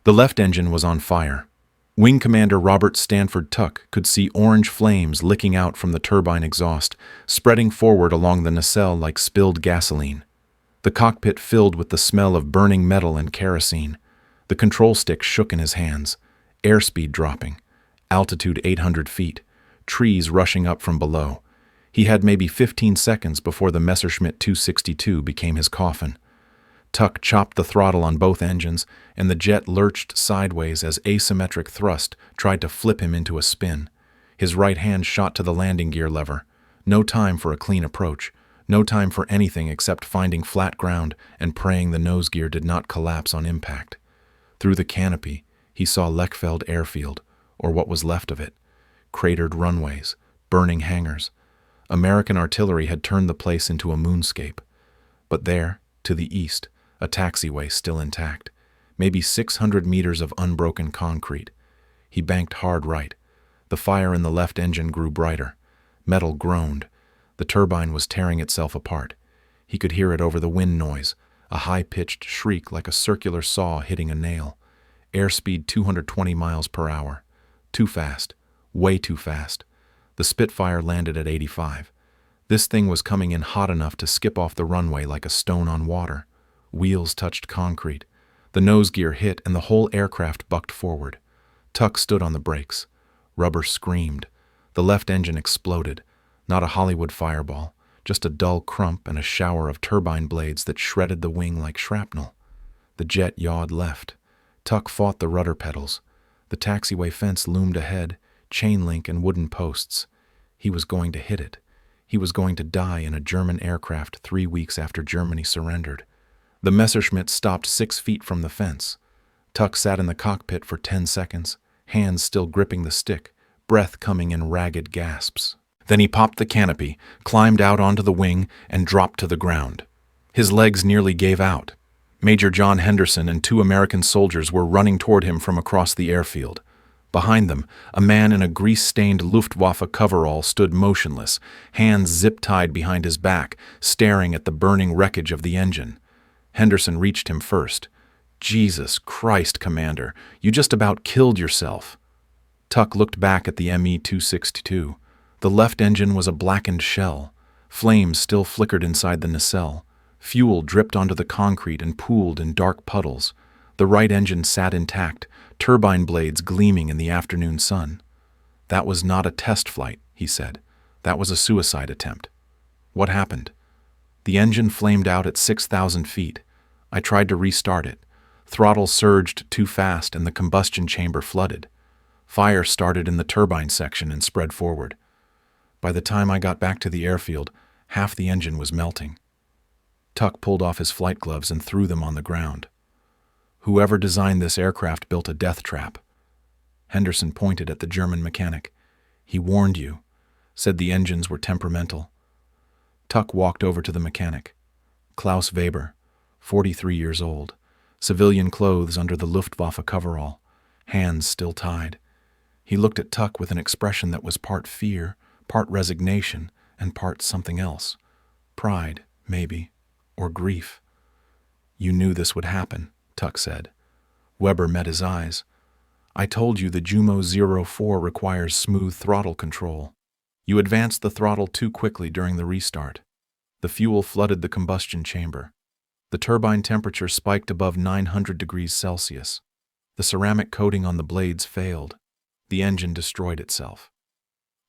The left engine was on fire. Wing Commander Robert Stanford Tuck could see orange flames licking out from the turbine exhaust, spreading forward along the nacelle like spilled gasoline. The cockpit filled with the smell of burning metal and kerosene. The control stick shook in his hands. Airspeed dropping. Altitude 800 feet. Trees rushing up from below. He had maybe 15 seconds before the Messerschmitt 262 became his coffin. Tuck chopped the throttle on both engines, and the jet lurched sideways as asymmetric thrust tried to flip him into a spin. His right hand shot to the landing gear lever. No time for a clean approach. No time for anything except finding flat ground and praying the nose gear did not collapse on impact. Through the canopy, he saw Lechfeld Airfield, or what was left of it. Cratered runways, burning hangars. American artillery had turned the place into a moonscape. But there, to the east, a taxiway still intact. Maybe 600 meters of unbroken concrete. He banked hard right. The fire in the left engine grew brighter. Metal groaned. The turbine was tearing itself apart. He could hear it over the wind noise, a high-pitched shriek like a circular saw hitting a nail. Airspeed 220 miles per hour. Too fast. Way too fast. The Spitfire landed at 85. This thing was coming in hot enough to skip off the runway like a stone on water. Wheels touched concrete. The nose gear hit and the whole aircraft bucked forward. Tuck stood on the brakes. Rubber screamed. The left engine exploded. Not a Hollywood fireball, just a dull crump and a shower of turbine blades that shredded the wing like shrapnel. The jet yawed left. Tuck fought the rudder pedals. The taxiway fence loomed ahead, chain link and wooden posts. He was going to hit it. He was going to die in a German aircraft 3 weeks after Germany surrendered. The Messerschmitt stopped 6 feet from the fence. Tuck sat in the cockpit for 10 seconds, hands still gripping the stick, breath coming in ragged gasps. Then he popped the canopy, climbed out onto the wing, and dropped to the ground. His legs nearly gave out. Major John Henderson and 2 American soldiers were running toward him from across the airfield. Behind them, a man in a grease-stained Luftwaffe coverall stood motionless, hands zip-tied behind his back, staring at the burning wreckage of the engine. Henderson reached him first. "Jesus Christ, Commander, you just about killed yourself." Tuck looked back at the Me-262. The left engine was a blackened shell. Flames still flickered inside the nacelle. Fuel dripped onto the concrete and pooled in dark puddles. The right engine sat intact, turbine blades gleaming in the afternoon sun. "That was not a test flight," he said. "That was a suicide attempt." "What happened?" "The engine flamed out at 6,000 feet. I tried to restart it. Throttle surged too fast and the combustion chamber flooded. Fire started in the turbine section and spread forward. By the time I got back to the airfield, half the engine was melting." Tuck pulled off his flight gloves and threw them on the ground. "Whoever designed this aircraft built a death trap." Henderson pointed at the German mechanic. "He warned you, said the engines were temperamental." Tuck walked over to the mechanic. Klaus Weber, 43 years old, civilian clothes under the Luftwaffe coverall, hands still tied. He looked at Tuck with an expression that was part fear, part resignation, and part something else. Pride, maybe, or grief. "You knew this would happen," Tuck said. Weber met his eyes. "I told you the Jumo 04 requires smooth throttle control. You advanced the throttle too quickly during the restart. The fuel flooded the combustion chamber. The turbine temperature spiked above 900 degrees Celsius. The ceramic coating on the blades failed. The engine destroyed itself.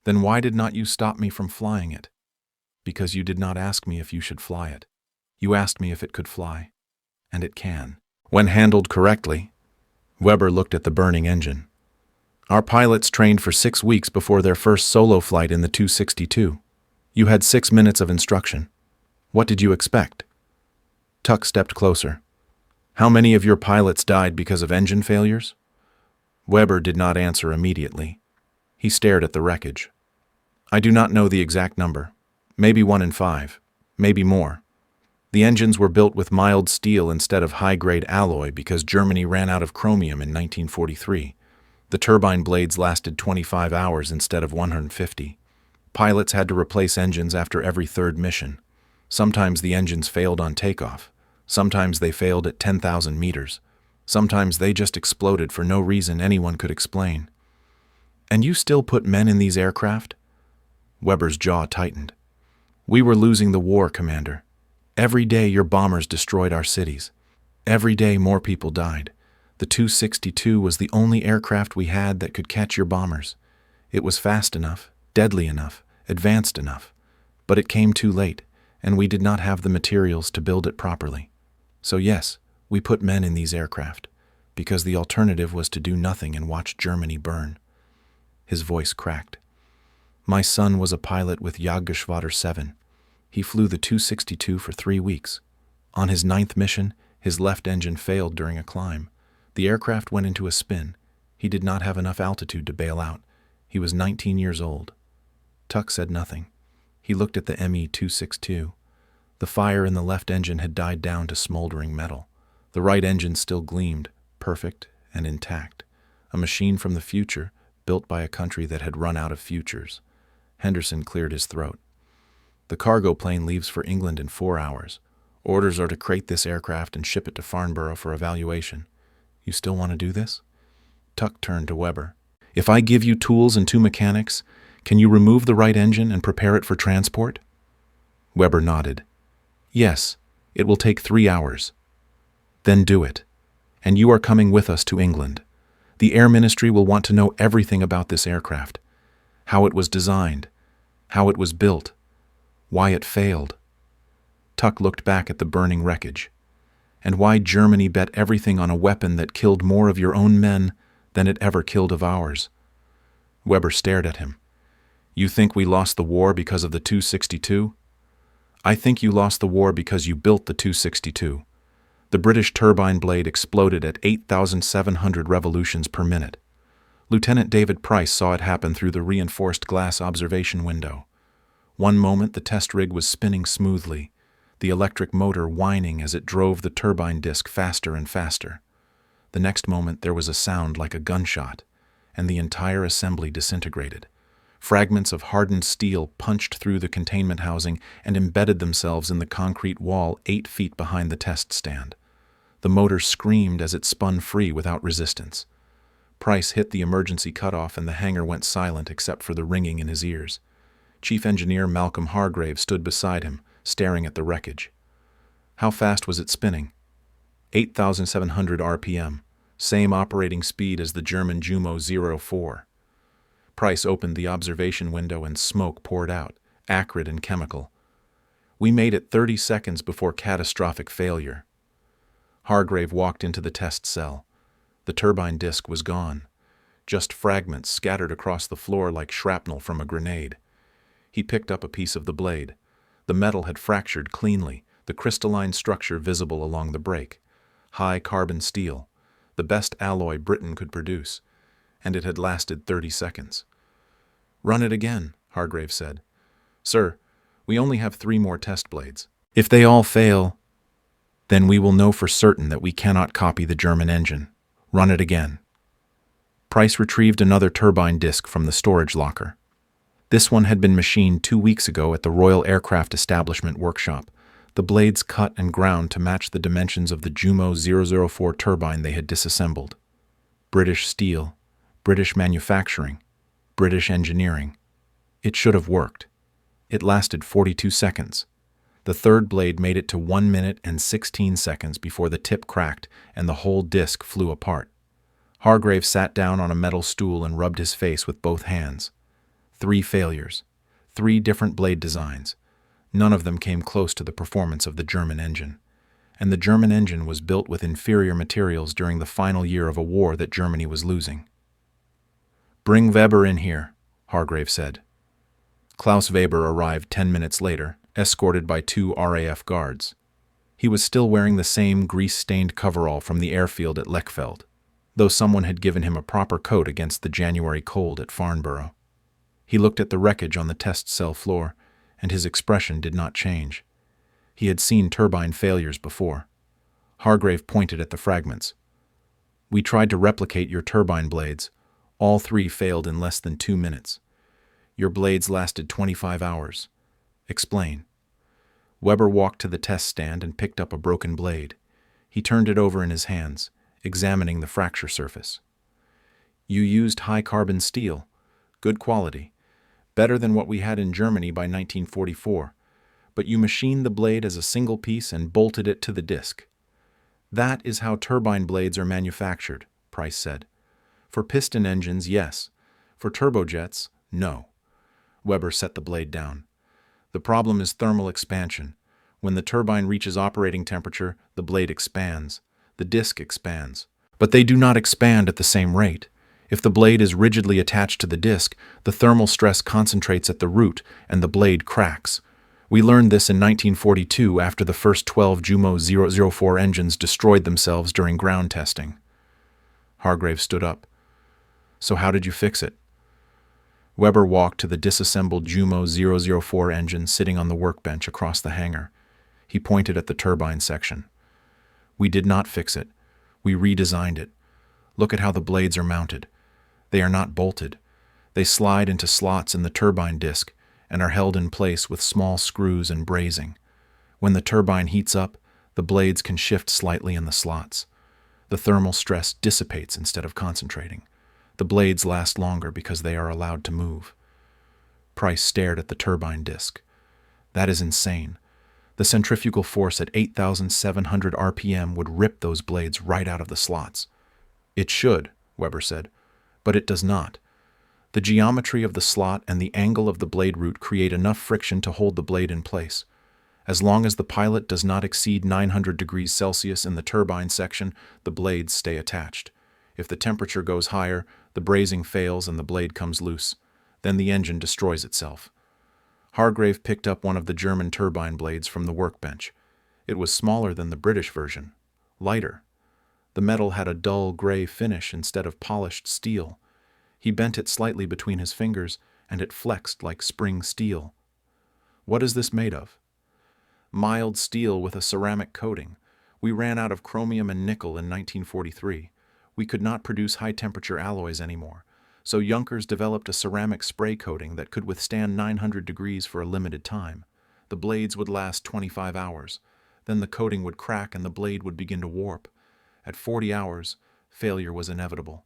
Then why did not you stop me from flying it? Because you did not ask me if you should fly it. You asked me if it could fly. And it can. When handled correctly." Weber looked at the burning engine. "Our pilots trained for 6 weeks before their first solo flight in the 262. You had 6 minutes of instruction. What did you expect?" Tuck stepped closer. "How many of your pilots died because of engine failures?" Weber did not answer immediately. He stared at the wreckage. "I do not know the exact number. Maybe 1 in 5. Maybe more. The engines were built with mild steel instead of high-grade alloy because Germany ran out of chromium in 1943. The turbine blades lasted 25 hours instead of 150. Pilots had to replace engines after every 3rd mission. Sometimes the engines failed on takeoff. Sometimes they failed at 10,000 meters. Sometimes they just exploded for no reason anyone could explain. And you still put men in these aircraft? Weber's jaw tightened. We were losing the war, Commander. Every day your bombers destroyed our cities. Every day more people died. The Tu-62 was the only aircraft we had that could catch your bombers. It was fast enough, deadly enough, advanced enough. But it came too late, and we did not have the materials to build it properly. So yes, we put men in these aircraft, because the alternative was to do nothing and watch Germany burn. His voice cracked. My son was a pilot with Jagdgeschwader 7. He flew the Tu-62 for 3 weeks. On his 9th mission, his left engine failed during a climb. The aircraft went into a spin. He did not have enough altitude to bail out. He was 19 years old. Tuck said nothing. He looked at the Me-262. The fire in the left engine had died down to smoldering metal. The right engine still gleamed, perfect and intact. A machine from the future, built by a country that had run out of futures. Henderson cleared his throat. The cargo plane leaves for England in 4 hours. Orders are to crate this aircraft and ship it to Farnborough for evaluation. You still want to do this? Tuck turned to Weber. If I give you tools and 2 mechanics, can you remove the right engine and prepare it for transport? Weber nodded. Yes, it will take 3 hours. Then do it. And you are coming with us to England. The Air Ministry will want to know everything about this aircraft. How it was designed. How it was built. Why it failed. Tuck looked back at the burning wreckage. And why Germany bet everything on a weapon that killed more of your own men than it ever killed of ours. Weber stared at him. You think we lost the war because of the Tu-62? I think you lost the war because you built the Tu-62. The British turbine blade exploded at 8,700 revolutions per minute. Lieutenant David Price saw it happen through the reinforced glass observation window. One moment the test rig was spinning smoothly, the electric motor whining as it drove the turbine disc faster and faster. The next moment there was a sound like a gunshot, and the entire assembly disintegrated. Fragments of hardened steel punched through the containment housing and embedded themselves in the concrete wall 8 feet behind the test stand. The motor screamed as it spun free without resistance. Price hit the emergency cutoff and the hangar went silent except for the ringing in his ears. Chief Engineer Malcolm Hargrave stood beside him, staring at the wreckage. How fast was it spinning? 8,700 RPM, same operating speed as the German Jumo 04. Price opened the observation window and smoke poured out, acrid and chemical. We made it 30 seconds before catastrophic failure. Hargrave walked into the test cell. The turbine disc was gone. Just fragments scattered across the floor like shrapnel from a grenade. He picked up a piece of the blade. The metal had fractured cleanly, the crystalline structure visible along the break. High carbon steel, the best alloy Britain could produce, and it had lasted 30 seconds. Run it again, Hargrave said. Sir, we only have 3 more test blades. If they all fail, then we will know for certain that we cannot copy the German engine. Run it again. Price retrieved another turbine disc from the storage locker. This one had been machined 2 weeks ago at the Royal Aircraft Establishment workshop, the blades cut and ground to match the dimensions of the Jumo 004 turbine they had disassembled. British steel, British manufacturing, British engineering. It should have worked. It lasted 42 seconds. The third blade made it to 1 minute and 16 seconds before the tip cracked and the whole disc flew apart. Hargrave sat down on a metal stool and rubbed his face with both hands. 3 failures, 3 different blade designs. None of them came close to the performance of the German engine. And the German engine was built with inferior materials during the final year of a war that Germany was losing. Bring Weber in here, Hargrave said. Klaus Weber arrived 10 minutes later, escorted by 2 RAF guards. He was still wearing the same grease-stained coverall from the airfield at Lechfeld, though someone had given him a proper coat against the January cold at Farnborough. He looked at the wreckage on the test cell floor, and his expression did not change. He had seen turbine failures before. Hargrave pointed at the fragments. We tried to replicate your turbine blades. All 3 failed in less than 2 minutes. Your blades lasted 25 hours. Explain. Weber walked to the test stand and picked up a broken blade. He turned it over in his hands, examining the fracture surface. You used high-carbon steel, good quality, better than what we had in Germany by 1944, but you machined the blade as a single piece and bolted it to the disc. That is how turbine blades are manufactured, Price said. For piston engines, yes. For turbojets, no. Weber set the blade down. The problem is thermal expansion. When the turbine reaches operating temperature, the blade expands. The disc expands. But they do not expand at the same rate. If the blade is rigidly attached to the disc, the thermal stress concentrates at the root and the blade cracks. We learned this in 1942 after the first 12 Jumo 004 engines destroyed themselves during ground testing. Hargrave stood up. So how did you fix it? Weber walked to the disassembled Jumo 004 engine sitting on the workbench across the hangar. He pointed at the turbine section. We did not fix it. We redesigned it. Look at how the blades are mounted. They are not bolted. They slide into slots in the turbine disc and are held in place with small screws and brazing. When the turbine heats up, the blades can shift slightly in the slots. The thermal stress dissipates instead of concentrating. The blades last longer because they are allowed to move. Price stared at the turbine disc. That is insane. The centrifugal force at 8,700 RPM would rip those blades right out of the slots. It should, Weber said, but it does not. The geometry of the slot and the angle of the blade root create enough friction to hold the blade in place. As long as the pilot does not exceed 900 degrees Celsius in the turbine section, the blades stay attached. If the temperature goes higher, the brazing fails and the blade comes loose. Then the engine destroys itself. Hargrave picked up one of the German turbine blades from the workbench. It was smaller than the British version, lighter. The metal had a dull gray finish instead of polished steel. He bent it slightly between his fingers, and it flexed like spring steel. What is this made of? Mild steel with a ceramic coating. We ran out of chromium and nickel in 1943. We could not produce high-temperature alloys anymore, so Junkers developed a ceramic spray coating that could withstand 900 degrees for a limited time. The blades would last 25 hours. Then the coating would crack and the blade would begin to warp. At 40 hours, failure was inevitable.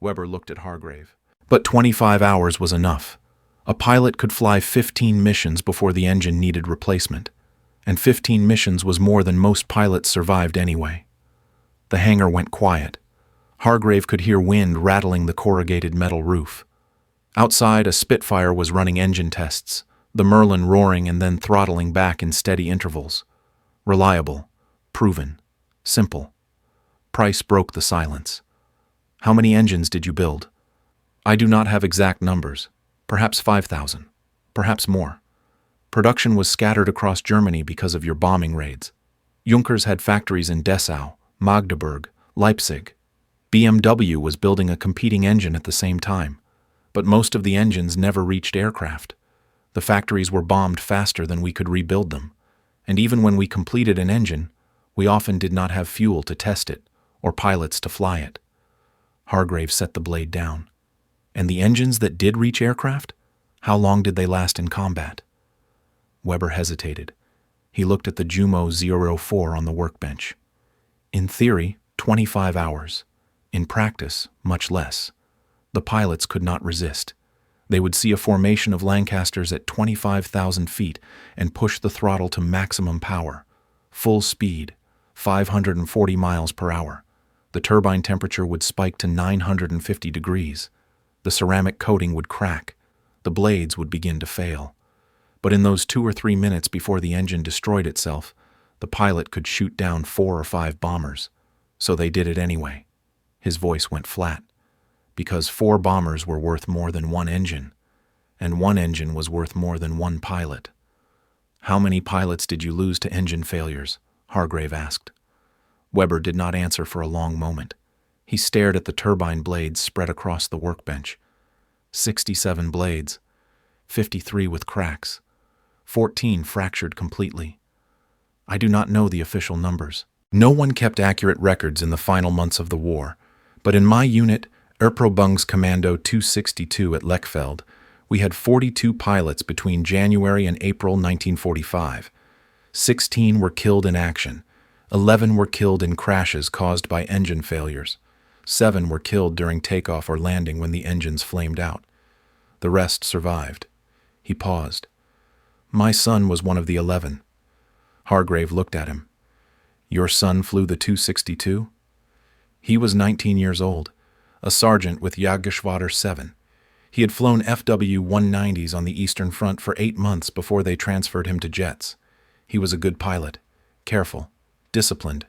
Weber looked at Hargrave. But 25 hours was enough. A pilot could fly 15 missions before the engine needed replacement. And 15 missions was more than most pilots survived anyway. The hangar went quiet. Hargrave could hear wind rattling the corrugated metal roof. Outside, a Spitfire was running engine tests, the Merlin roaring and then throttling back in steady intervals. Reliable, proven, simple. Price broke the silence. How many engines did you build? I do not have exact numbers. Perhaps 5,000. Perhaps more. Production was scattered across Germany because of your bombing raids. Junkers had factories in Dessau, Magdeburg, Leipzig. BMW was building a competing engine at the same time, but most of the engines never reached aircraft. The factories were bombed faster than we could rebuild them, and even when we completed an engine, we often did not have fuel to test it or pilots to fly it. Hargrave set the blade down. And the engines that did reach aircraft? How long did they last in combat? Weber hesitated. He looked at the Jumo 004 on the workbench. In theory, 25 hours. In practice, much less. The pilots could not resist. They would see a formation of Lancasters at 25,000 feet and push the throttle to maximum power. Full speed, 540 miles per hour. The turbine temperature would spike to 950 degrees. The ceramic coating would crack. The blades would begin to fail. But in those 2 or 3 minutes before the engine destroyed itself, the pilot could shoot down 4 or 5 bombers. So they did it anyway. His voice went flat. Because 4 bombers were worth more than 1 engine, and 1 engine was worth more than 1 pilot. How many pilots did you lose to engine failures? Hargrave asked. Weber did not answer for a long moment. He stared at the turbine blades spread across the workbench. 67 blades, 53 with cracks, 14 fractured completely. I do not know the official numbers. No one kept accurate records in the final months of the war, but in my unit, Erprobungskommando 262 at Lechfeld, we had 42 pilots between January and April 1945. 16 were killed in action. 11 were killed in crashes caused by engine failures. 7 were killed during takeoff or landing when the engines flamed out. The rest survived. He paused. My son was one of the 11. Hargrave looked at him. Your son flew the 262? He was 19 years old, a sergeant with Jagdgeschwader 7. He had flown FW-190s on the Eastern Front for 8 months before they transferred him to jets. He was a good pilot, careful, disciplined.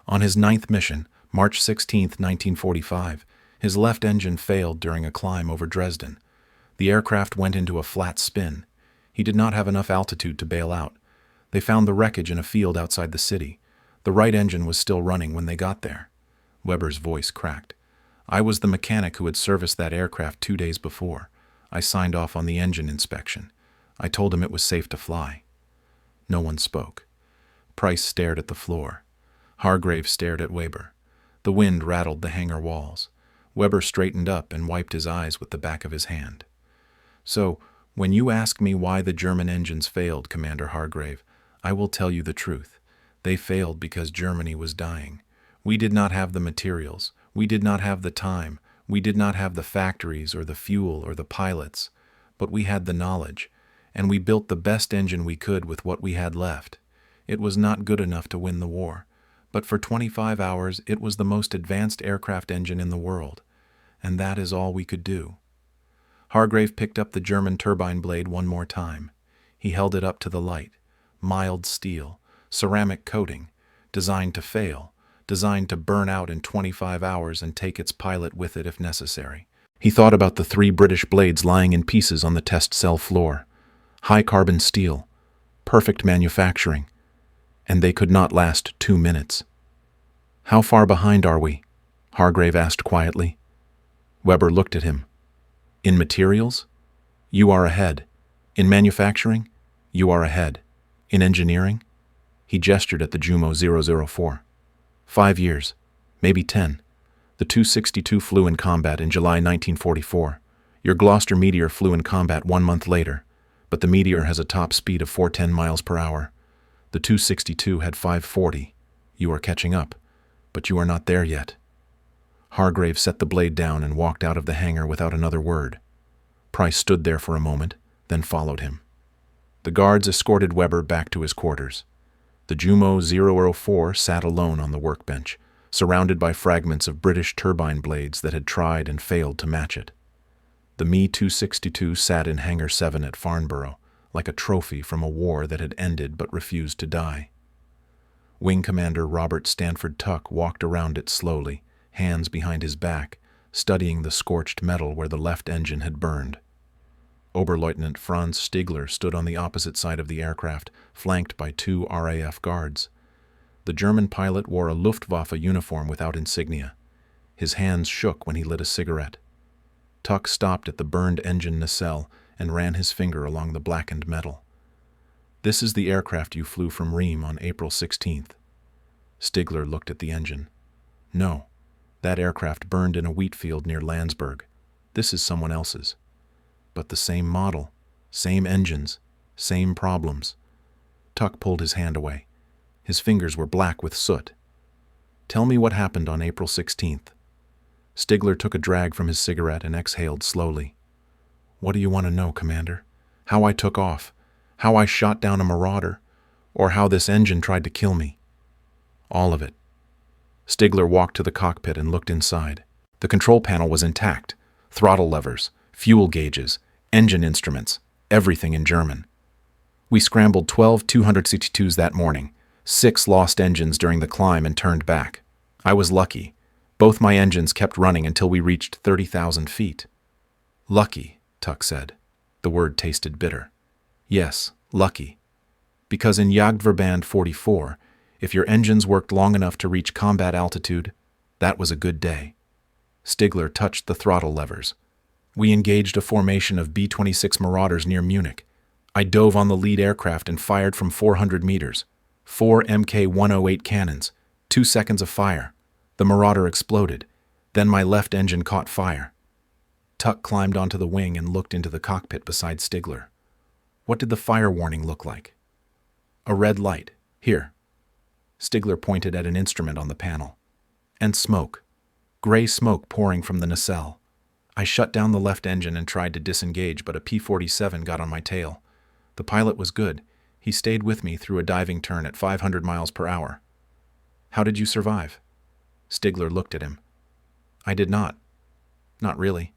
On his 9th mission, March 16, 1945, his left engine failed during a climb over Dresden. The aircraft went into a flat spin. He did not have enough altitude to bail out. They found the wreckage in a field outside the city. The right engine was still running when they got there. Weber's voice cracked. I was the mechanic who had serviced that aircraft 2 days before. I signed off on the engine inspection. I told him it was safe to fly. No one spoke. Price stared at the floor. Hargrave stared at Weber. The wind rattled the hangar walls. Weber straightened up and wiped his eyes with the back of his hand. So, when you ask me why the German engines failed, Commander Hargrave, I will tell you the truth. They failed because Germany was dying. We did not have the materials. We did not have the time. We did not have the factories or the fuel or the pilots. But we had the knowledge, and we built the best engine we could with what we had left. It was not good enough to win the war, but for 25 hours it was the most advanced aircraft engine in the world, and that is all we could do. Hargrave picked up the German turbine blade one more time. He held it up to the light. Mild steel, ceramic coating, designed to fail, designed to burn out in 25 hours and take its pilot with it if necessary. He thought about the 3 British blades lying in pieces on the test cell floor. High-carbon steel, perfect manufacturing, and they could not last 2 minutes. How far behind are we? Hargrave asked quietly. Weber looked at him. In materials? You are ahead. In manufacturing? You are ahead. In engineering? He gestured at the Jumo 004. 5 years, maybe 10. The 262 flew in combat in July 1944. Your Gloucester Meteor flew in combat 1 month later, but the Meteor has a top speed of 410 miles per hour. The 262 had 540. You are catching up, but you are not there yet. Hargrave set the blade down and walked out of the hangar without another word. Price stood there for a moment, then followed him. The guards escorted Weber back to his quarters. The Jumo 004 sat alone on the workbench, surrounded by fragments of British turbine blades that had tried and failed to match it. The Me 262 sat in Hangar 7 at Farnborough, like a trophy from a war that had ended but refused to die. Wing Commander Robert Stanford Tuck walked around it slowly, hands behind his back, studying the scorched metal where the left engine had burned. Oberleutnant Franz Stigler stood on the opposite side of the aircraft, flanked by 2 RAF guards. The German pilot wore a Luftwaffe uniform without insignia. His hands shook when he lit a cigarette. Tuck stopped at the burned engine nacelle and ran his finger along the blackened metal. This is the aircraft you flew from Rheims on April 16th. Stigler looked at the engine. No, that aircraft burned in a wheat field near Landsberg. This is someone else's. But the same model, same engines, same problems. Tuck pulled his hand away. His fingers were black with soot. Tell me what happened on April 16th. Stigler took a drag from his cigarette and exhaled slowly. What do you want to know, Commander? How I took off? How I shot down a marauder? Or how this engine tried to kill me? All of it. Stigler walked to the cockpit and looked inside. The control panel was intact. Throttle levers, fuel gauges, engine instruments, everything in German. We scrambled 12 262s that morning, 6 lost engines during the climb and turned back. I was lucky. Both my engines kept running until we reached 30,000 feet. Lucky, Tuck said. The word tasted bitter. Yes, lucky. Because in Jagdverband 44, if your engines worked long enough to reach combat altitude, that was a good day. Stigler touched the throttle levers. We engaged a formation of B-26 Marauders near Munich. I dove on the lead aircraft and fired from 400 meters. 4 Mk-108 cannons, 2 seconds of fire. The Marauder exploded. Then my left engine caught fire. Tuck climbed onto the wing and looked into the cockpit beside Stigler. What did the fire warning look like? A red light. Here. Stigler pointed at an instrument on the panel. And smoke. Gray smoke pouring from the nacelle. I shut down the left engine and tried to disengage, but a P-47 got on my tail. The pilot was good. He stayed with me through a diving turn at 500 miles per hour. How did you survive? Stigler looked at him. I did not. Not really.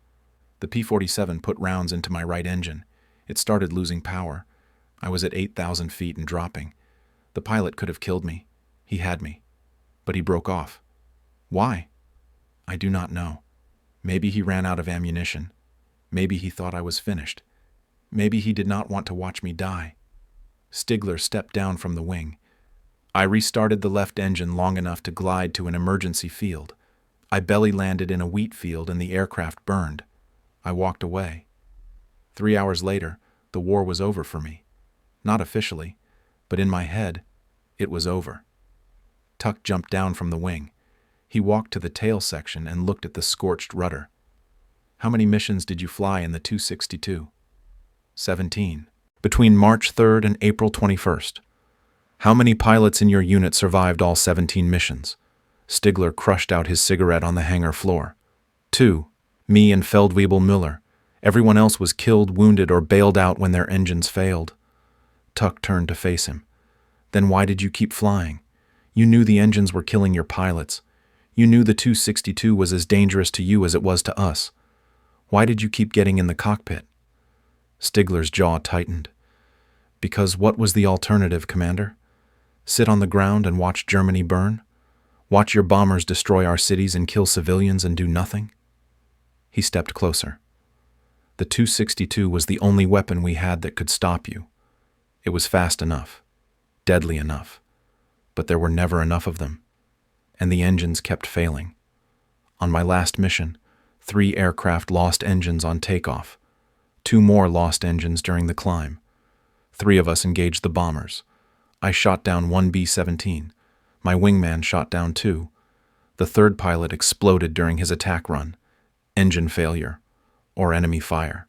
The P-47 put rounds into my right engine. It started losing power. I was at 8,000 feet and dropping. The pilot could have killed me. He had me. But he broke off. Why? I do not know. Maybe he ran out of ammunition. Maybe he thought I was finished. Maybe he did not want to watch me die. Stigler stepped down from the wing. I restarted the left engine long enough to glide to an emergency field. I belly landed in a wheat field and the aircraft burned. I walked away. 3 hours later, the war was over for me. Not officially, but in my head, it was over. Tuck jumped down from the wing. He walked to the tail section and looked at the scorched rudder. How many missions did you fly in the 262? 17. Between March 3rd and April 21st. How many pilots in your unit survived all 17 missions? Stigler crushed out his cigarette on the hangar floor. 2. Me and Feldwebel Müller. Everyone else was killed, wounded, or bailed out when their engines failed. Tuck turned to face him. Then why did you keep flying? You knew the engines were killing your pilots. You knew the 262 was as dangerous to you as it was to us. Why did you keep getting in the cockpit? Stigler's jaw tightened. Because what was the alternative, Commander? Sit on the ground and watch Germany burn? Watch your bombers destroy our cities and kill civilians and do nothing? He stepped closer. The 262 was the only weapon we had that could stop you. It was fast enough, deadly enough, but there were never enough of them, and the engines kept failing. On my last mission, 3 aircraft lost engines on takeoff, 2 more lost engines during the climb. 3 of us engaged the bombers. I shot down 1 B-17. My wingman shot down 2. The 3rd pilot exploded during his attack run. Engine failure, or enemy fire.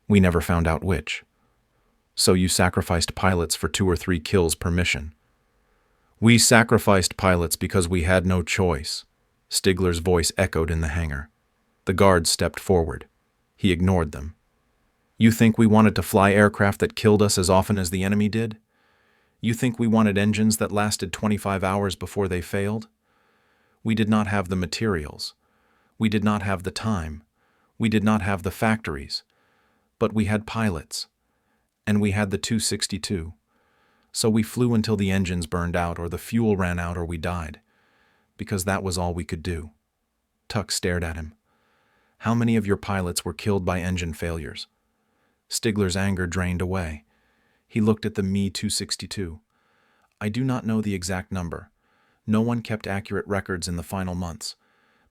We never found out which. So you sacrificed pilots for 2 or 3 kills per mission. We sacrificed pilots because we had no choice. Stigler's voice echoed in the hangar. The guards stepped forward. He ignored them. You think we wanted to fly aircraft that killed us as often as the enemy did? You think we wanted engines that lasted 25 hours before they failed? We did not have the materials. We did not have the time. We did not have the factories. But we had pilots. And we had the 262. So we flew until the engines burned out or the fuel ran out or we died. Because that was all we could do. Tuck stared at him. How many of your pilots were killed by engine failures? Stigler's anger drained away. He looked at the Me 262. I do not know the exact number. No one kept accurate records in the final months.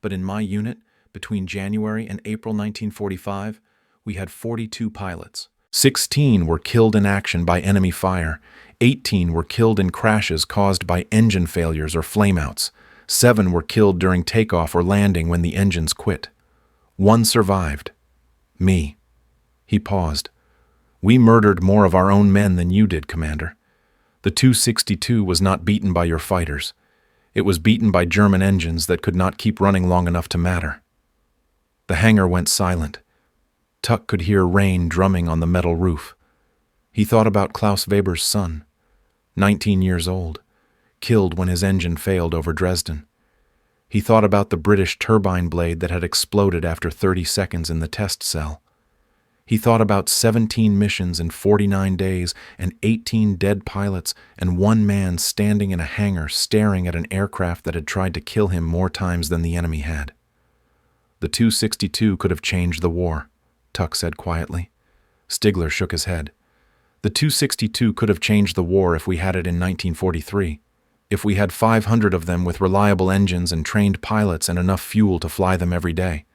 But in my unit, between January and April 1945, we had 42 pilots. 16 were killed in action by enemy fire. 18 were killed in crashes caused by engine failures or flameouts. 7 were killed during takeoff or landing when the engines quit. 1 survived. Me. He paused. We murdered more of our own men than you did, Commander. The 262 was not beaten by your fighters. It was beaten by German engines that could not keep running long enough to matter. The hangar went silent. Tuck could hear rain drumming on the metal roof. He thought about Klaus Weber's son, 19 years old, killed when his engine failed over Dresden. He thought about the British turbine blade that had exploded after 30 seconds in the test cell. He thought about 17 missions in 49 days and 18 dead pilots and 1 man standing in a hangar staring at an aircraft that had tried to kill him more times than the enemy had. The 262 could have changed the war, Tuck said quietly. Stigler shook his head. The 262 could have changed the war if we had it in 1943, if we had 500 of them with reliable engines and trained pilots and enough fuel to fly them every day.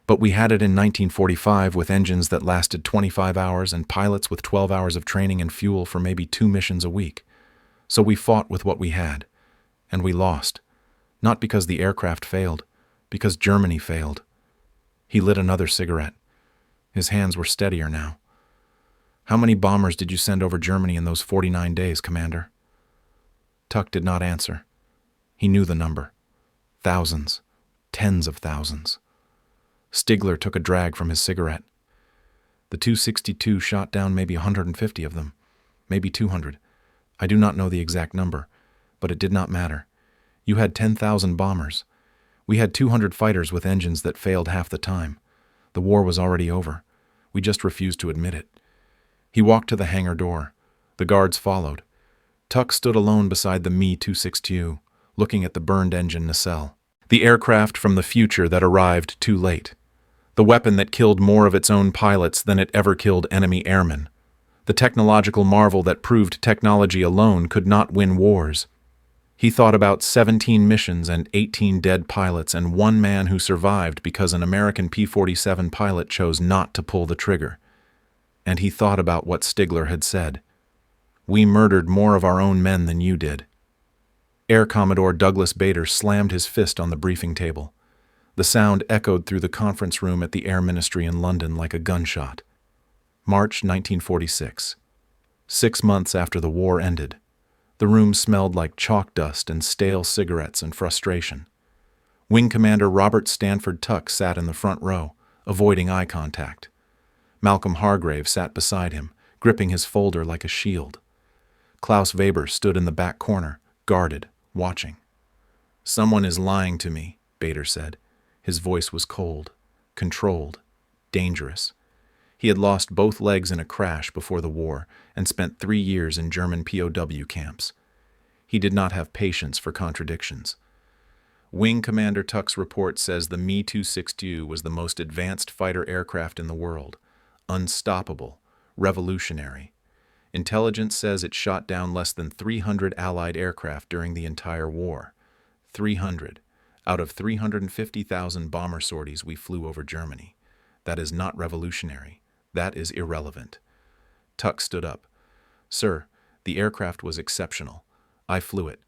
But we had it in 1945 with engines that lasted 25 hours and pilots with 12 hours of training and fuel for maybe 2 missions a week. So we fought with what we had. And we lost. Not because the aircraft failed, because Germany failed. He lit another cigarette. His hands were steadier now. How many bombers did you send over Germany in those 49 days, Commander? Tuck did not answer. He knew the number. Thousands. Tens of thousands. Stigler took a drag from his cigarette. The 262 shot down maybe 150 of them, maybe 200. I do not know the exact number, but it did not matter. You had 10,000 bombers. We had 200 fighters with engines that failed half the time. The war was already over. We just refused to admit it. He walked to the hangar door. The guards followed. Tuck stood alone beside the Me 262, looking at the burned engine nacelle. The aircraft from the future that arrived too late. The weapon that killed more of its own pilots than it ever killed enemy airmen. The technological marvel that proved technology alone could not win wars. He thought about 17 missions and 18 dead pilots and one man who survived because an American P-47 pilot chose not to pull the trigger. And he thought about what Stigler had said. We murdered more of our own men than you did. Air Commodore Douglas Bader slammed his fist on the briefing table. The sound echoed through the conference room at the Air Ministry in London like a gunshot. March 1946. 6 months after the war ended. The room smelled like chalk dust and stale cigarettes and frustration. Wing Commander Robert Stanford Tuck sat in the front row, avoiding eye contact. Malcolm Hargrave sat beside him, gripping his folder like a shield. Klaus Weber stood in the back corner, guarded, watching. Someone is lying to me, Bader said. His voice was cold, controlled, dangerous. He had lost both legs in a crash before the war and spent 3 years in German POW camps. He did not have patience for contradictions. Wing Commander Tuck's report says the Me 262 was the most advanced fighter aircraft in the world. Unstoppable, revolutionary. Intelligence says it shot down less than 300 Allied aircraft during the entire war. 300. Out of 350,000 bomber sorties we flew over Germany. That is not revolutionary. That is irrelevant. Tuck stood up. Sir, the aircraft was exceptional. I flew it.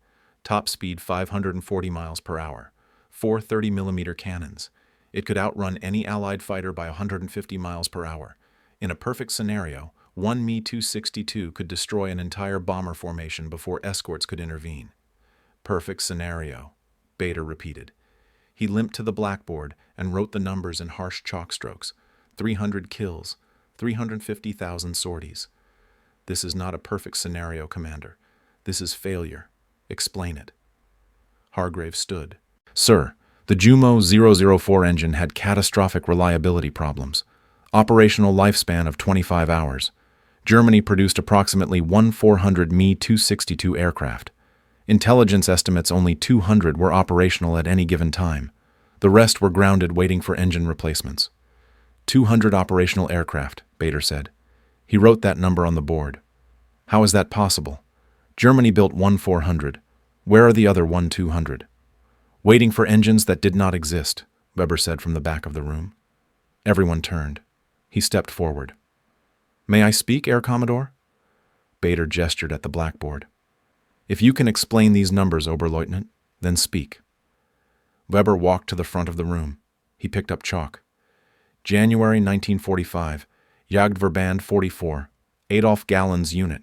Top speed 540 miles per hour. 4 30mm cannons. It could outrun any Allied fighter by 150 miles per hour. In a perfect scenario, one Me 262 could destroy an entire bomber formation before escorts could intervene. Perfect scenario, Bader repeated. He limped to the blackboard and wrote the numbers in harsh chalk strokes. 300 kills, 350,000 sorties. This is not a perfect scenario, Commander. This is failure. Explain it. Hargrave stood. Sir, the Jumo 004 engine had catastrophic reliability problems. Operational lifespan of 25 hours. Germany produced approximately 1,400 Me 262 aircraft. Intelligence estimates only 200 were operational at any given time. The rest were grounded waiting for engine replacements. 200 operational aircraft, Bader said. He wrote that number on the board. How is that possible? Germany built 1,400. Where are the other 1,200? Waiting for engines that did not exist, Weber said from the back of the room. Everyone turned. He stepped forward. May I speak, Air Commodore? Bader gestured at the blackboard. If you can explain these numbers, Oberleutnant, then speak. Weber walked to the front of the room. He picked up chalk. January 1945, Jagdverband 44, Adolf Gallen's unit,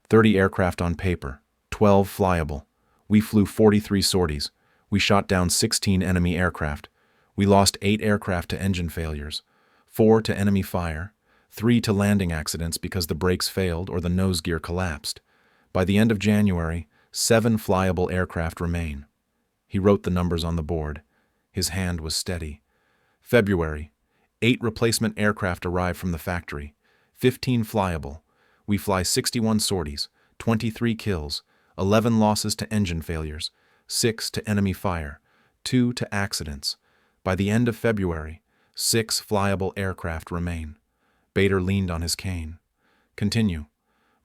30 aircraft on paper, 12 flyable. We flew 43 sorties. We shot down 16 enemy aircraft. We lost 8 aircraft to engine failures, 4 to enemy fire, 3 to landing accidents because the brakes failed or the nose gear collapsed. By the end of January, 7 flyable aircraft remain. He wrote the numbers on the board. His hand was steady. February, 8 replacement aircraft arrive from the factory, 15 flyable. We fly 61 sorties, 23 kills, 11 losses to engine failures, 6 to enemy fire, 2 to accidents. By the end of February, 6 flyable aircraft remain. Bader leaned on his cane. Continue.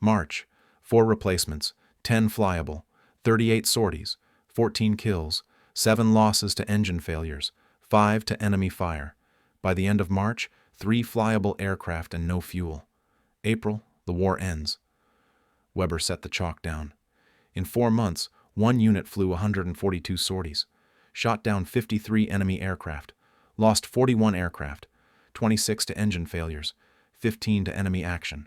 March, 4 replacements, 10 flyable, 38 sorties, 14 kills, 7 losses to engine failures, 5 to enemy fire. By the end of March, 3 flyable aircraft and no fuel. April, the war ends. Weber set the chalk down. In 4 months, 1 unit flew 142 sorties, shot down 53 enemy aircraft, lost 41 aircraft, 26 to engine failures, 15 to enemy action.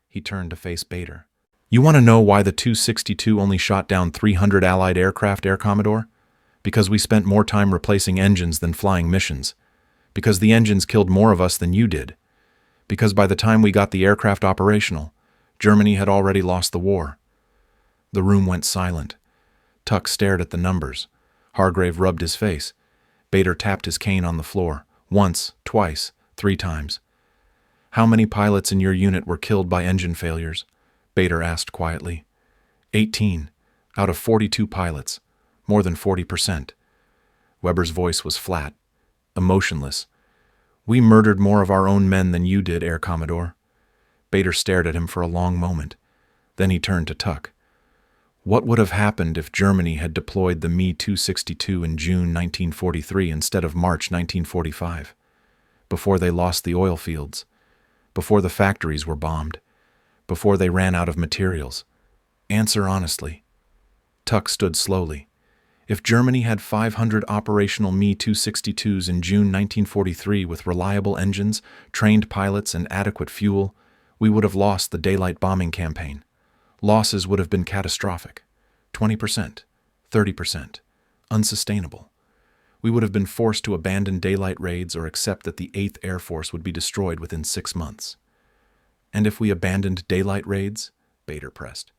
He turned to face Bader. You want to know why the Tu-62 only shot down 300 Allied aircraft, Air Commodore? Because we spent more time replacing engines than flying missions. Because the engines killed more of us than you did. Because by the time we got the aircraft operational, Germany had already lost the war. The room went silent. Tuck stared at the numbers. Hargrave rubbed his face. Bader tapped his cane on the floor. Once, twice, 3 times. How many pilots in your unit were killed by engine failures? Bader asked quietly. 18, out of 42 pilots, more than 40%. Weber's voice was flat, emotionless. We murdered more of our own men than you did, Air Commodore. Bader stared at him for a long moment. Then he turned to Tuck. What would have happened if Germany had deployed the Me Tu-62 in June 1943 instead of March 1945? Before they lost the oil fields, before the factories were bombed, before they ran out of materials? Answer honestly. Tuck stood slowly. If Germany had 500 operational Me Tu-62s in June 1943 with reliable engines, trained pilots, and adequate fuel, we would have lost the daylight bombing campaign. Losses would have been catastrophic. 20%, 30%, unsustainable. We would have been forced to abandon daylight raids or accept that the 8th Air Force would be destroyed within 6 months. And if we abandoned daylight raids? Bader pressed.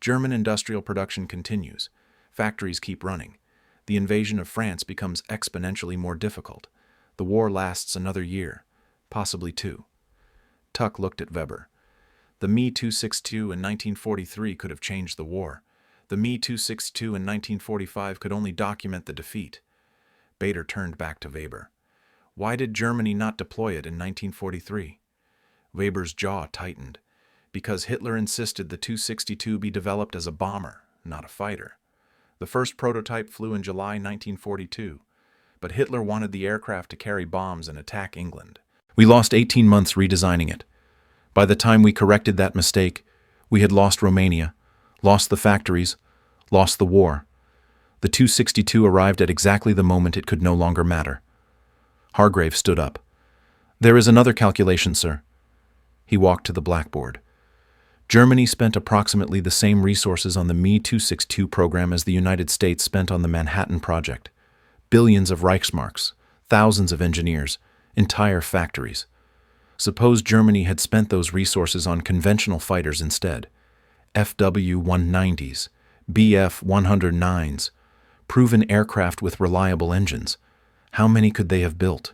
German industrial production continues. Factories keep running. The invasion of France becomes exponentially more difficult. The war lasts another year, possibly 2. Tuck looked at Weber. The Me Tu-62 in 1943 could have changed the war. The Me Tu-62 in 1945 could only document the defeat. Bader turned back to Weber. Why did Germany not deploy it in 1943? Weber's jaw tightened. Because Hitler insisted the Tu-62 be developed as a bomber, not a fighter. The first prototype flew in July 1942, but Hitler wanted the aircraft to carry bombs and attack England. We lost 18 months redesigning it. By the time we corrected that mistake, we had lost Romania, lost the factories, lost the war. The Tu-62 arrived at exactly the moment it could no longer matter. Hargrave stood up. There is another calculation, sir. He walked to the blackboard. Germany spent approximately the same resources on the Me Tu-62 program as the United States spent on the Manhattan Project. Billions of Reichsmarks, thousands of engineers, entire factories. Suppose Germany had spent those resources on conventional fighters instead. FW-190s, BF-109s, proven aircraft with reliable engines. How many could they have built?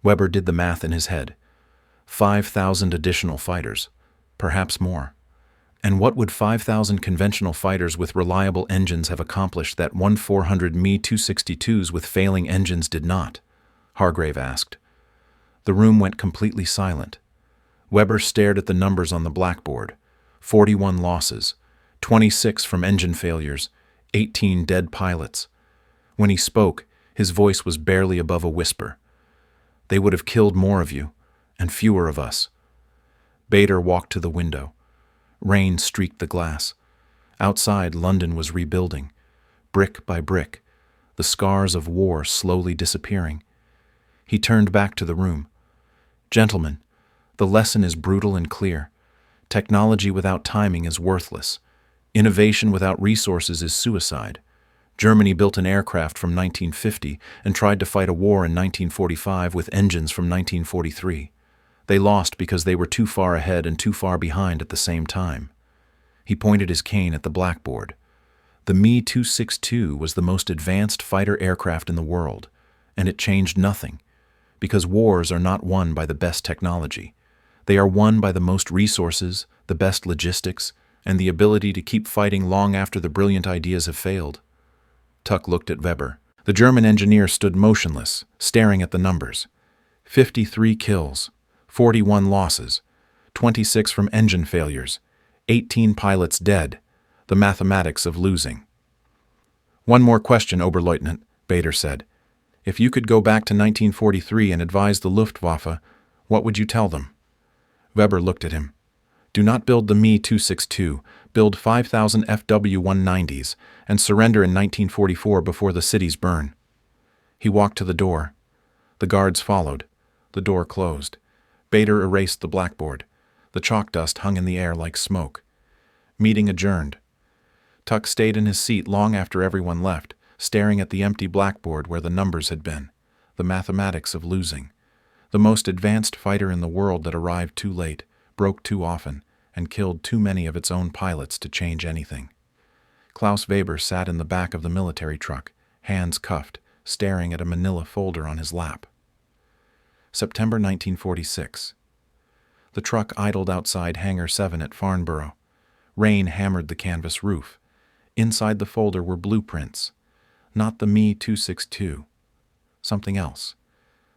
Weber did the math in his head. 5,000 additional fighters, perhaps more. And what would 5,000 conventional fighters with reliable engines have accomplished that 1,400 Me Tu-62s with failing engines did not? Hargrave asked. The room went completely silent. Weber stared at the numbers on the blackboard. 41 losses, 26 from engine failures, 18 dead pilots. When he spoke, his voice was barely above a whisper. They would have killed more of you, and fewer of us. Bader walked to the window. Rain streaked the glass. Outside, London was rebuilding, brick by brick, the scars of war slowly disappearing. He turned back to the room. Gentlemen, the lesson is brutal and clear. Technology without timing is worthless. Innovation without resources is suicide. Germany built an aircraft from 1950 and tried to fight a war in 1945 with engines from 1943. They lost because they were too far ahead and too far behind at the same time. He pointed his cane at the blackboard. The Me Tu-62 was the most advanced fighter aircraft in the world, and it changed nothing, because wars are not won by the best technology. They are won by the most resources, the best logistics, and the ability to keep fighting long after the brilliant ideas have failed. Tuck looked at Weber. The German engineer stood motionless, staring at the numbers. 53 kills, 41 losses, 26 from engine failures, 18 pilots dead, the mathematics of losing. One more question, Oberleutnant, Bader said. If you could go back to 1943 and advise the Luftwaffe, what would you tell them? Weber looked at him. Do not build the Me Tu-62, build 5,000 FW-190s, and surrender in 1944 before the cities burn. He walked to the door. The guards followed. The door closed. Bader erased the blackboard. The chalk dust hung in the air like smoke. Meeting adjourned. Tuck stayed in his seat long after everyone left, staring at the empty blackboard where the numbers had been, the mathematics of losing. The most advanced fighter in the world that arrived too late, broke too often, and killed too many of its own pilots to change anything. Klaus Weber sat in the back of the military truck, hands cuffed, staring at a manila folder on his lap. September 1946. The truck idled outside Hangar 7 at Farnborough. Rain hammered the canvas roof. Inside the folder were blueprints. Not the Me 262. Something else.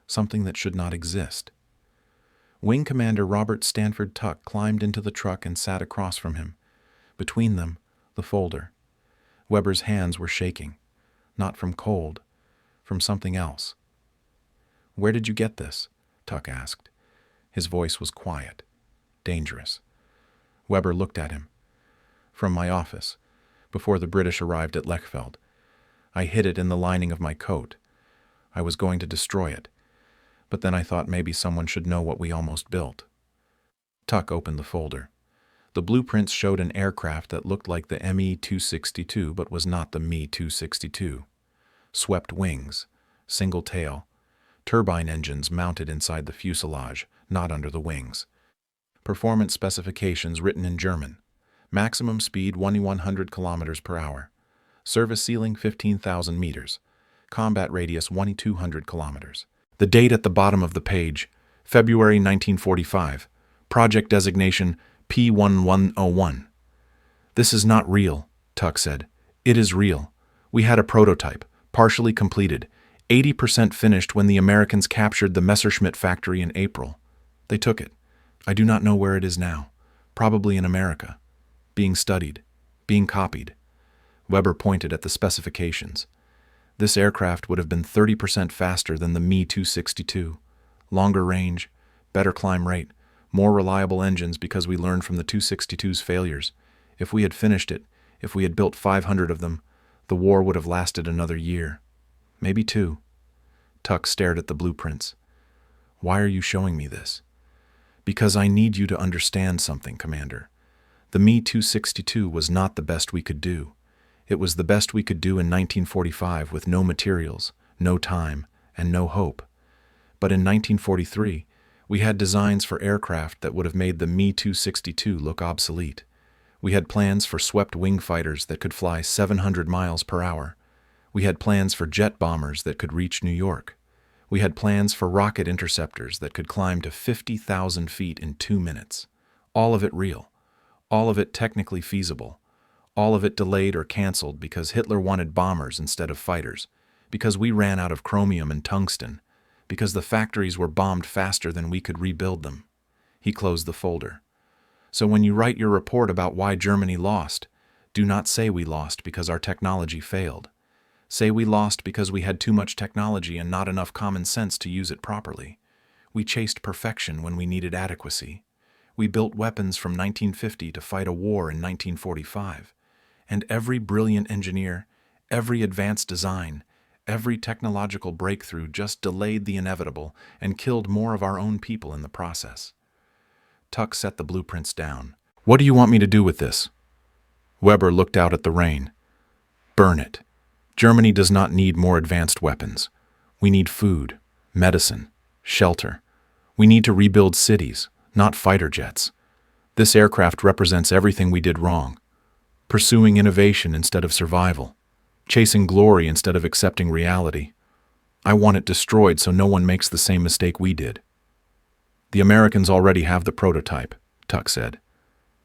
Something that should not exist. Wing Commander Robert Stanford Tuck climbed into the truck and sat across from him. Between them, the folder. Weber's hands were shaking. Not from cold, from something else. "Where did you get this?" Tuck asked. His voice was quiet, dangerous. Weber looked at him. "From my office, before the British arrived at Lechfeld. I hid it in the lining of my coat. I was going to destroy it, but then I thought maybe someone should know what we almost built." Tuck opened the folder. The blueprints showed an aircraft that looked like the Me 262 but was not the Me 262. Swept wings, single tail, turbine engines mounted inside the fuselage, not under the wings. Performance specifications written in German. Maximum speed 2100 kilometers per hour. Service ceiling 15,000 meters. Combat radius 2200 kilometers. The date at the bottom of the page, February 1945. Project designation P1101. "This is not real," Tuck said. "It is real. We had a prototype, partially completed, 80% finished when the Americans captured the Messerschmitt factory in April. They took it. I do not know where it is now. Probably in America. Being studied. Being copied." Weber pointed at the specifications. This aircraft would have been 30% faster than the Me 262. Longer range, better climb rate, more reliable engines because we learned from the 262's failures. If we had finished it, if we had built 500 of them, the war would have lasted another year. Maybe 2. Tuck stared at the blueprints. "Why are you showing me this?" "Because I need you to understand something, Commander. The Me 262 was not the best we could do. It was the best we could do in 1945 with no materials, no time, and no hope. But in 1943, we had designs for aircraft that would have made the Me 262 look obsolete. We had plans for swept wing fighters that could fly 700 miles per hour. We had plans for jet bombers that could reach New York. We had plans for rocket interceptors that could climb to 50,000 feet in 2 minutes. All of it real. All of it technically feasible. All of it delayed or canceled because Hitler wanted bombers instead of fighters, because we ran out of chromium and tungsten, because the factories were bombed faster than we could rebuild them." He closed the folder. "So when you write your report about why Germany lost, do not say we lost because our technology failed. Say we lost because we had too much technology and not enough common sense to use it properly. We chased perfection when we needed adequacy. We built weapons from 1950 to fight a war in 1945. And every brilliant engineer, every advanced design, every technological breakthrough just delayed the inevitable and killed more of our own people in the process." Tuck set the blueprints down. "What do you want me to do with this?" Weber looked out at the rain. "Burn it. Germany does not need more advanced weapons. We need food, medicine, shelter. We need to rebuild cities, not fighter jets. This aircraft represents everything we did wrong. Pursuing innovation instead of survival. Chasing glory instead of accepting reality. I want it destroyed so no one makes the same mistake we did." "The Americans already have the prototype," Tuck said.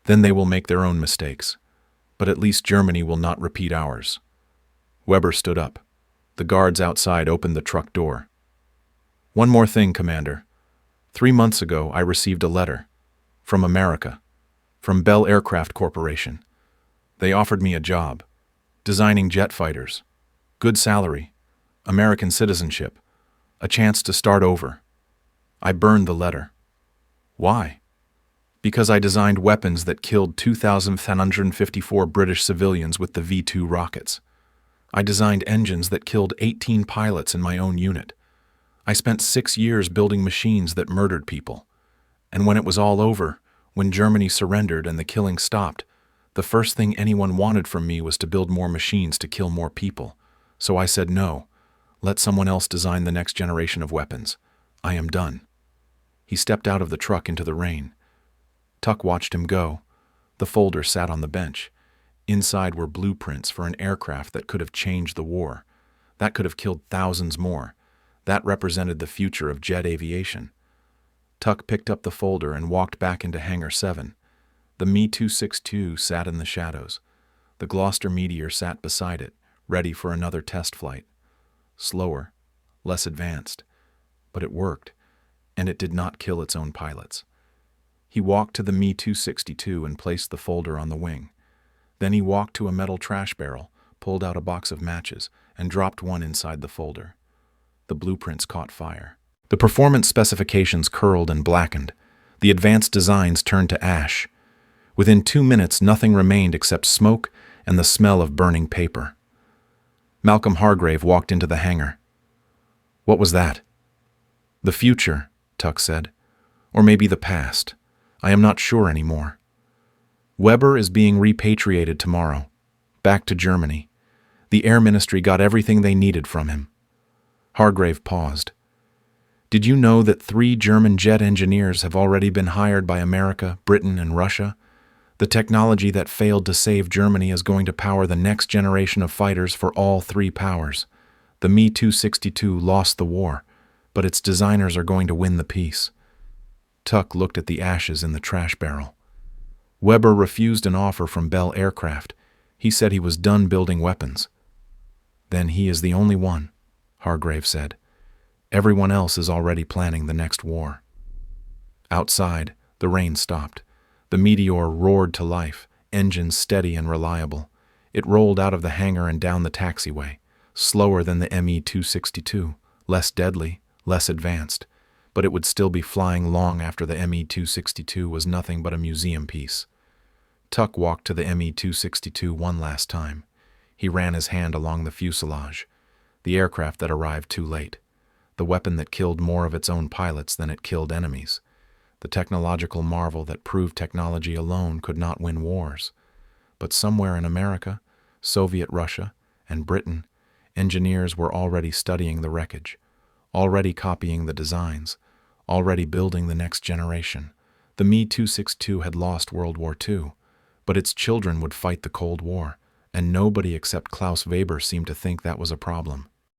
"Then they will make their own mistakes. But at least Germany will not repeat ours." Weber stood up. The guards outside opened the truck door. "One more thing, Commander. 3 months ago, I received a letter. From America. From Bell Aircraft Corporation. They offered me a job. Designing jet fighters. Good salary. American citizenship. A chance to start over. I burned the letter." "Why?" "Because I designed weapons that killed 2,754 British civilians with the V-2 rockets. I designed engines that killed 18 pilots in my own unit. I spent 6 years building machines that murdered people. And when it was all over, when Germany surrendered and the killing stopped, The first thing anyone wanted from me was to build more machines to kill more people. So I said no. Let someone else design the next generation of weapons. I am done. He stepped out of the truck into the rain. Tuck watched him go. The folder sat on the bench. Inside were blueprints for an aircraft that could have changed the war. That could have killed thousands more. That represented the future of jet aviation. Tuck picked up the folder and walked back into Hangar 7. The Me 262 sat in the shadows. The Gloucester Meteor sat beside it, ready for another test flight. Slower, less advanced. But it worked, and it did not kill its own pilots. He walked to the Me 262 and placed the folder on the wing. Then he walked to a metal trash barrel, pulled out a box of matches, and dropped one inside the folder. The blueprints caught fire. The performance specifications curled and blackened. The advanced designs turned to ash. Within 2 minutes, nothing remained except smoke and the smell of burning paper. Malcolm Hargrave walked into the hangar. What was that? The future, Tuck said. Or maybe the past. I am not sure anymore. Weber is being repatriated tomorrow, back to Germany. The Air Ministry got everything they needed from him. Hargrave paused. Did you know that 3 German jet engineers have already been hired by America, Britain, and Russia? The technology that failed to save Germany is going to power the next generation of fighters for all 3 powers. The Me 262 lost the war, but its designers are going to win the peace. Tuck looked at the ashes in the trash barrel. Weber refused an offer from Bell Aircraft. He said he was done building weapons. Then he is the only one, Hargrave said. Everyone else is already planning the next war. Outside, the rain stopped. The Meteor roared to life, engines steady and reliable. It rolled out of the hangar and down the taxiway, slower than the Me 262, less deadly, less advanced, but it would still be flying long after the Me 262 was nothing but a museum piece. Tuck walked to the Me 262 one last time. He ran his hand along the fuselage, the aircraft that arrived too late, the weapon that killed more of its own pilots than it killed enemies. The technological marvel that proved technology alone could not win wars. But somewhere in America, Soviet Russia, and Britain, engineers were already studying the wreckage, already copying the designs, already building the next generation. The Me 262 had lost World War II, but its children would fight the Cold War, and nobody except Klaus Weber seemed to think that was a problem.